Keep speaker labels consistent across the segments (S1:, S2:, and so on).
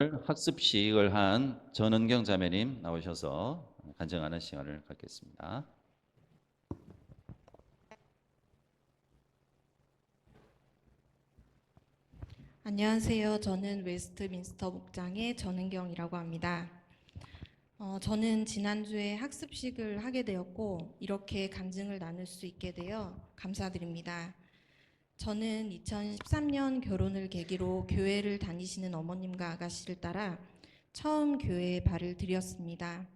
S1: 학습식을 한 전은경 자매님 나오셔서 간증하는 시간을 갖겠습니다.
S2: 안녕하세요. 저는 웨스트민스터 목장의 전은경이라고 합니다. 저는 지난주에 학습식을 하게 되었고 이렇게 간증을 나눌 수 있게 되어 감사드립니다. 저는 2013년 결혼을 계기로 교회를 다니시는 어머님과 아가씨를 따라 처음 교회에 발을 들였습니다.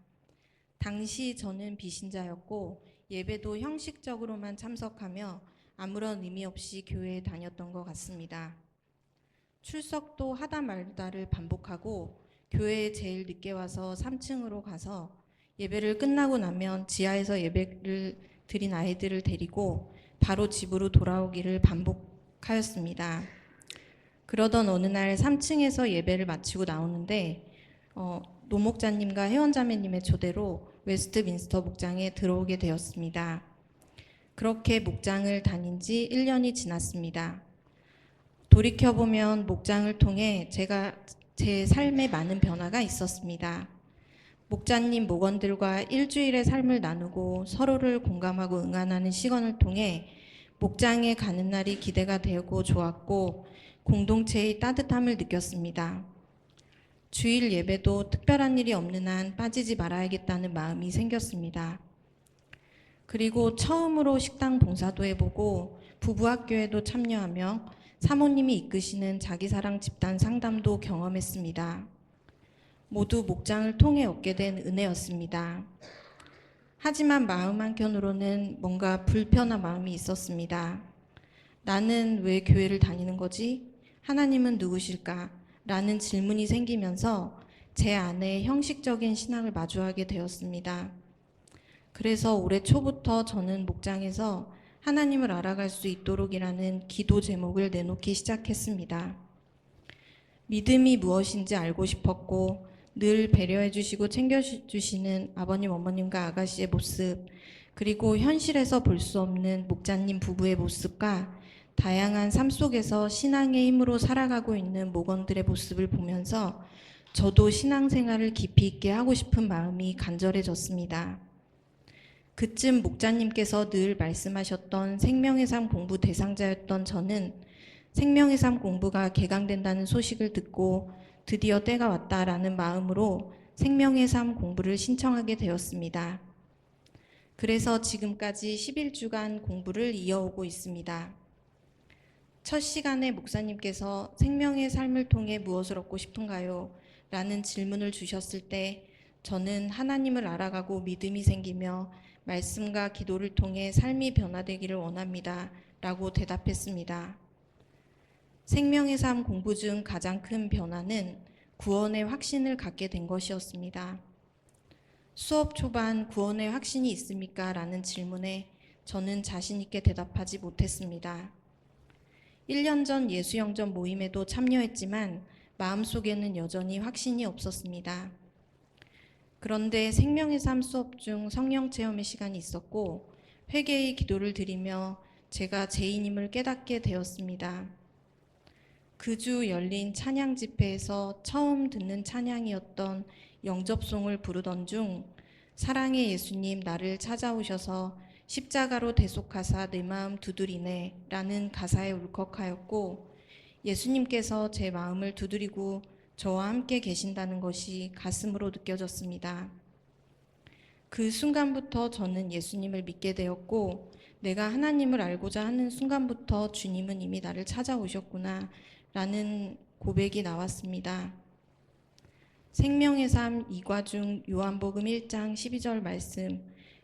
S2: 당시 저는 비신자였고 예배도 형식적으로만 참석하며 아무런 의미 없이 교회에 다녔던 것 같습니다. 출석도 하다 말다를 반복하고 교회에 제일 늦게 와서 3층으로 가서 예배를 끝나고 나면 지하에서 예배를 드린 아이들을 데리고 바로 집으로 돌아오기를 반복하였습니다. 그러던 어느 날 3층에서 예배를 마치고 나오는데 노목자님과 회원자매님의 초대로 웨스트민스터 목장에 들어오게 되었습니다. 그렇게 목장을 다닌 지 1년이 지났습니다. 돌이켜보면 목장을 통해 제 삶에 많은 변화가 있었습니다. 목자님, 목원들과 일주일의 삶을 나누고 서로를 공감하고 응안하는 시간을 통해 목장에 가는 날이 기대가 되고 좋았고 공동체의 따뜻함을 느꼈습니다. 주일 예배도 특별한 일이 없는 한 빠지지 말아야겠다는 마음이 생겼습니다. 그리고 처음으로 식당 봉사도 해보고 부부학교에도 참여하며 사모님이 이끄시는 자기사랑 집단 상담도 경험했습니다. 모두 목장을 통해 얻게 된 은혜였습니다. 하지만 마음 한켠으로는 뭔가 불편한 마음이 있었습니다. 나는 왜 교회를 다니는 거지? 하나님은 누구실까? 라는 질문이 생기면서 제 안에 형식적인 신앙을 마주하게 되었습니다. 그래서 올해 초부터 저는 목장에서 하나님을 알아갈 수 있도록이라는 기도 제목을 내놓기 시작했습니다. 믿음이 무엇인지 알고 싶었고 늘 배려해 주시고 챙겨주시는 아버님, 어머님과 아가씨의 모습, 그리고 현실에서 볼 수 없는 목자님 부부의 모습과 다양한 삶 속에서 신앙의 힘으로 살아가고 있는 목원들의 모습을 보면서 저도 신앙생활을 깊이 있게 하고 싶은 마음이 간절해졌습니다. 그쯤 목자님께서 늘 말씀하셨던 생명의 삶 공부 대상자였던 저는 생명의 삶 공부가 개강된다는 소식을 듣고 드디어 때가 왔다라는 마음으로 생명의 삶 공부를 신청하게 되었습니다. 그래서 지금까지 11주간 공부를 이어오고 있습니다. 첫 시간에 목사님께서 생명의 삶을 통해 무엇을 얻고 싶은가요? 라는 질문을 주셨을 때 저는 하나님을 알아가고 믿음이 생기며 말씀과 기도를 통해 삶이 변화되기를 원합니다. 라고 대답했습니다. 생명의 삶 공부 중 가장 큰 변화는 구원의 확신을 갖게 된 것이었습니다. 수업 초반 구원의 확신이 있습니까? 라는 질문에 저는 자신 있게 대답하지 못했습니다. 1년 전 예수영전 모임에도 참여했지만 마음속에는 여전히 확신이 없었습니다. 그런데 생명의 삶 수업 중 성령 체험의 시간이 있었고 회개의 기도를 드리며 제가 죄인임을 깨닫게 되었습니다. 그 주 열린 찬양 집회에서 처음 듣는 찬양이었던 영접송을 부르던 중 사랑의 예수님 나를 찾아오셔서 십자가로 대속하사 내 마음 두드리네 라는 가사에 울컥하였고 예수님께서 제 마음을 두드리고 저와 함께 계신다는 것이 가슴으로 느껴졌습니다. 그 순간부터 저는 예수님을 믿게 되었고 내가 하나님을 알고자 하는 순간부터 주님은 이미 나를 찾아오셨구나 라는 고백이 나왔습니다. 생명의 삶 2과 중 요한복음 1장 12절 말씀,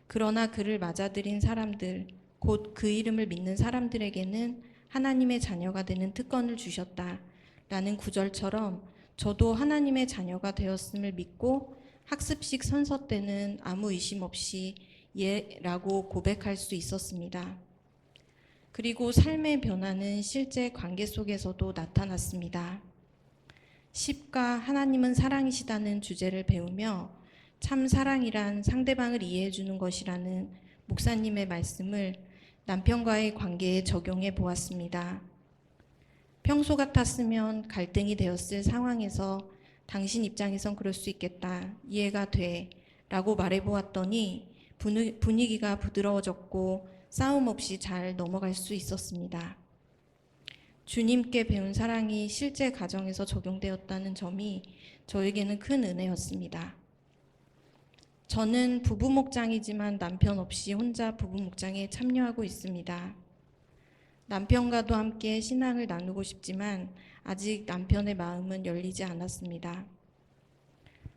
S2: 그러나 그를 맞아들인 사람들, 곧 그 이름을 믿는 사람들에게는 하나님의 자녀가 되는 특권을 주셨다 라는 구절처럼 저도 하나님의 자녀가 되었음을 믿고 학습식 선서 때는 아무 의심 없이 예라고 고백할 수 있었습니다. 그리고 삶의 변화는 실제 관계 속에서도 나타났습니다. 10과 하나님은 사랑이시다는 주제를 배우며 참 사랑이란 상대방을 이해해 주는 것이라는 목사님의 말씀을 남편과의 관계에 적용해 보았습니다. 평소 같았으면 갈등이 되었을 상황에서 당신 입장에선 그럴 수 있겠다. 이해가 돼. 라고 말해보았더니 분위기가 부드러워졌고 싸움 없이 잘 넘어갈 수 있었습니다. 주님께 배운 사랑이 실제 가정에서 적용되었다는 점이 저에게는 큰 은혜였습니다. 저는 부부 목장이지만 남편 없이 혼자 부부 목장에 참여하고 있습니다. 남편과도 함께 신앙을 나누고 싶지만 아직 남편의 마음은 열리지 않았습니다.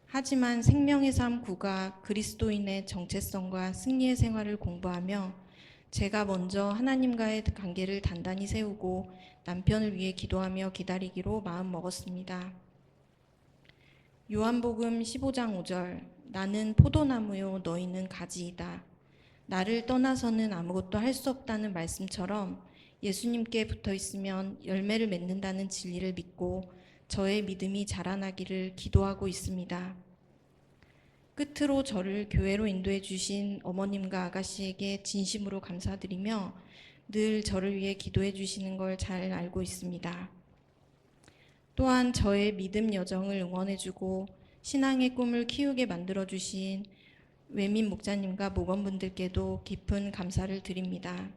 S2: 하지만 생명의 삶 9가 그리스도인의 정체성과 승리의 생활을 공부하며 제가 먼저 하나님과의 관계를 단단히 세우고 남편을 위해 기도하며 기다리기로 마음먹었습니다. 요한복음 15장 5절 나는 포도나무요 너희는 가지이다. 나를 떠나서는 아무것도 할 수 없다는 말씀처럼 예수님께 붙어 있으면 열매를 맺는다는 진리를 믿고 저의 믿음이 자라나기를 기도하고 있습니다. 끝으로 저를 교회로 인도해 주신 어머님과 아가씨에게 진심으로 감사드리며 늘 저를 위해 기도해 주시는 걸 잘 알고 있습니다. 또한 저의 믿음 여정을 응원해 주고 신앙의 꿈을 키우게 만들어 주신 외민 목자님과 목원분들께도 깊은 감사를 드립니다.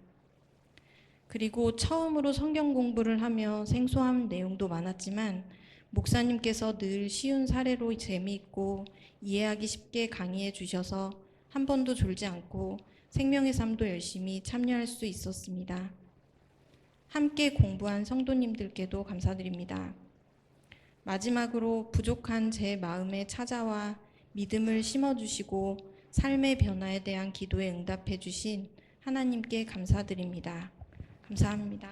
S2: 그리고 처음으로 성경 공부를 하며 생소한 내용도 많았지만 목사님께서 늘 쉬운 사례로 재미있고 이해하기 쉽게 강의해 주셔서 한 번도 졸지 않고 생명의 삶도 열심히 참여할 수 있었습니다. 함께 공부한 성도님들께도 감사드립니다. 마지막으로 부족한 제 마음에 찾아와 믿음을 심어주시고 삶의 변화에 대한 기도에 응답해 주신 하나님께 감사드립니다. 감사합니다.